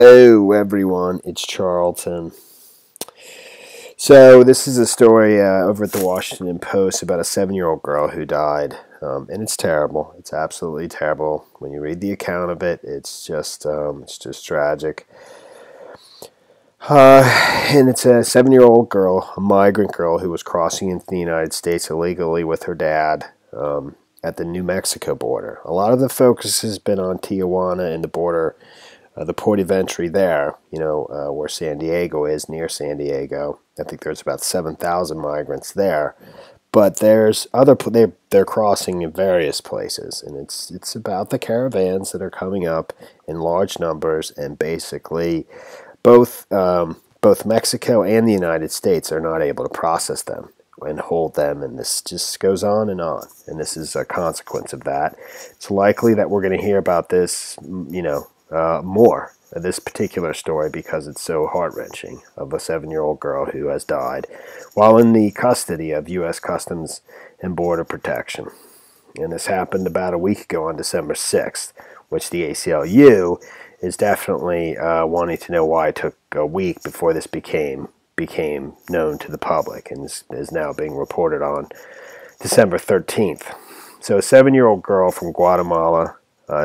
Hello, everyone. It's Charlton. So this is a story over at the Washington Post about a 7-year-old girl who died, and it's terrible. It's absolutely terrible. When you read the account of it, it's just tragic. Uh, and it's a 7-year-old girl, a migrant girl who was crossing into the United States illegally with her dad at the New Mexico border. A lot of the focus has been on Tijuana and the border, the port of entry there, where San Diego is, near San Diego. I think there's about 7,000 migrants there. But there's they're crossing in various places, and it's about the caravans that are coming up in large numbers, and basically both Mexico and the United States are not able to process them and hold them, and this just goes on, and this is a consequence of that. It's likely that we're going to hear about this, more of this particular story because it's so heart-wrenching, of a 7-year-old girl who has died while in the custody of U.S. Customs and Border Protection. And this happened about a week ago on December 6th, which the ACLU is definitely wanting to know why it took a week before this became known to the public, and is now being reported on December 13th. So a 7-year-old girl from Guatemala,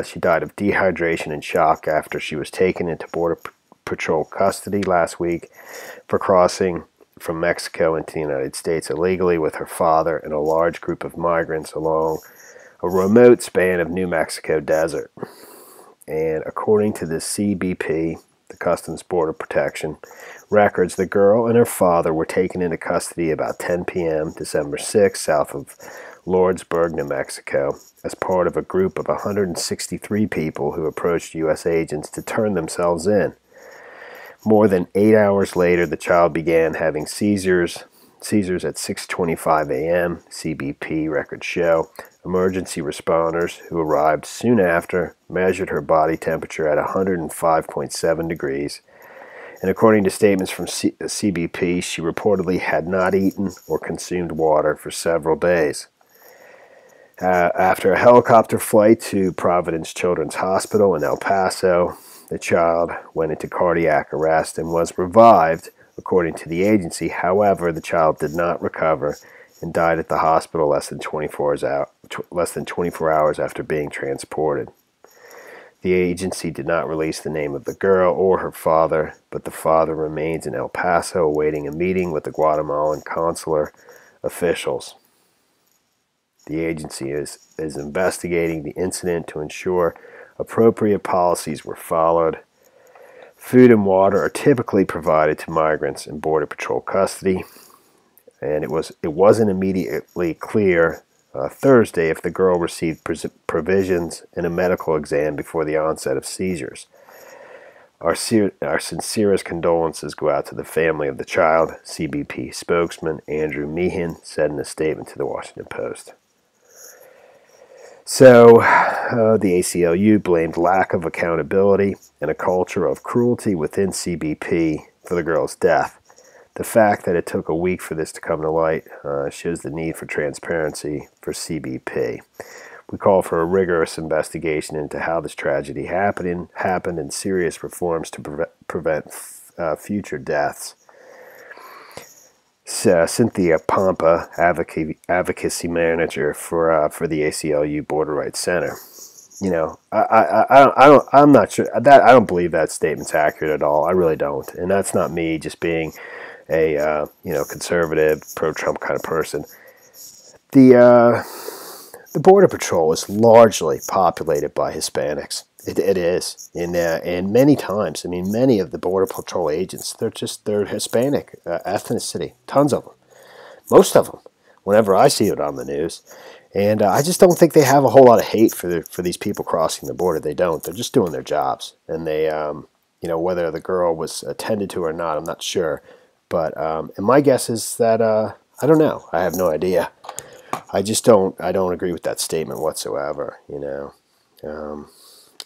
she died of dehydration and shock after she was taken into Border Patrol custody last week for crossing from Mexico into the United States illegally with her father and a large group of migrants along a remote span of New Mexico desert. And according to the CBP, the Customs Border Protection records, the girl and her father were taken into custody about 10 p.m. December 6th south of Lordsburg, New Mexico, as part of a group of 163 people who approached U.S. agents to turn themselves in. More than 8 hours later, the child began having seizures at 6:25 a.m., CBP records show. Emergency responders who arrived soon after measured her body temperature at 105.7 degrees. And according to statements from CBP, she reportedly had not eaten or consumed water for several days. After a helicopter flight to Providence Children's Hospital in El Paso, the child went into cardiac arrest and was revived, according to the agency. However, the child did not recover and died at the hospital less than 24 hours after being transported. The agency did not release the name of the girl or her father, but the father remains in El Paso awaiting a meeting with the Guatemalan consular officials. The agency is investigating the incident to ensure appropriate policies were followed. Food and water are typically provided to migrants in Border Patrol custody, and it wasn't immediately clear Thursday if the girl received provisions and a medical exam before the onset of seizures. Our sincerest condolences go out to the family of the child, CBP spokesman Andrew Meehan said in a statement to the Washington Post. So, the ACLU blamed lack of accountability and a culture of cruelty within CBP for the girl's death. The fact that it took a week for this to come to light shows the need for transparency for CBP. We call for a rigorous investigation into how this tragedy happened and serious reforms to prevent future deaths. Cynthia Pompa, advocacy manager for the ACLU Border Rights Center. I'm not sure that I don't believe that statement's accurate at all. I really don't, and that's not me just being a conservative, pro-Trump kind of person. The Border Patrol is largely populated by Hispanics. It is, and many times, I mean, many of the Border Patrol agents, they're Hispanic ethnicity, tons of them, most of them. Whenever I see it on the news, and I just don't think they have a whole lot of hate for these people crossing the border. They don't. They're just doing their jobs, and they, whether the girl was attended to or not, I'm not sure. But and my guess is that I don't know. I have no idea. I don't agree with that statement whatsoever.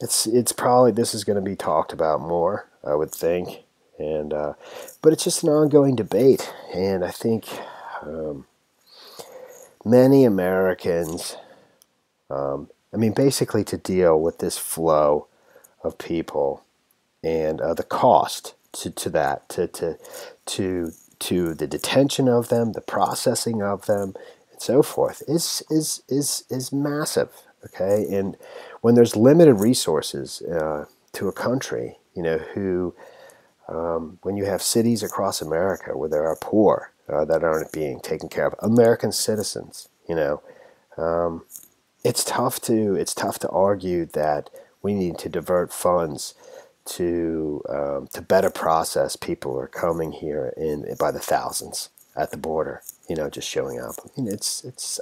It's probably, this is going to be talked about more, I would think, and but it's just an ongoing debate, and I think many Americans, basically to deal with this flow of people and the cost to that, to the detention of them, the processing of them, and so forth is massive. Okay, and when there's limited resources to a country, who when you have cities across America where there are poor that aren't being taken care of, American citizens, it's tough to argue that we need to divert funds to better process people who are coming here by the thousands at the border, just showing up. I mean,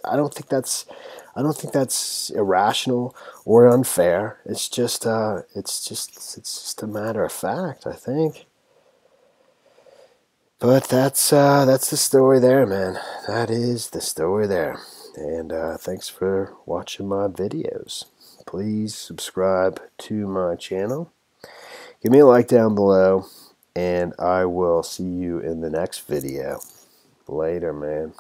I don't think that's irrational or unfair. It's just a matter of fact, I think. But that's the story there, man. That is the story there. And thanks for watching my videos. Please subscribe to my channel. Give me a like down below, and I will see you in the next video. Later, man.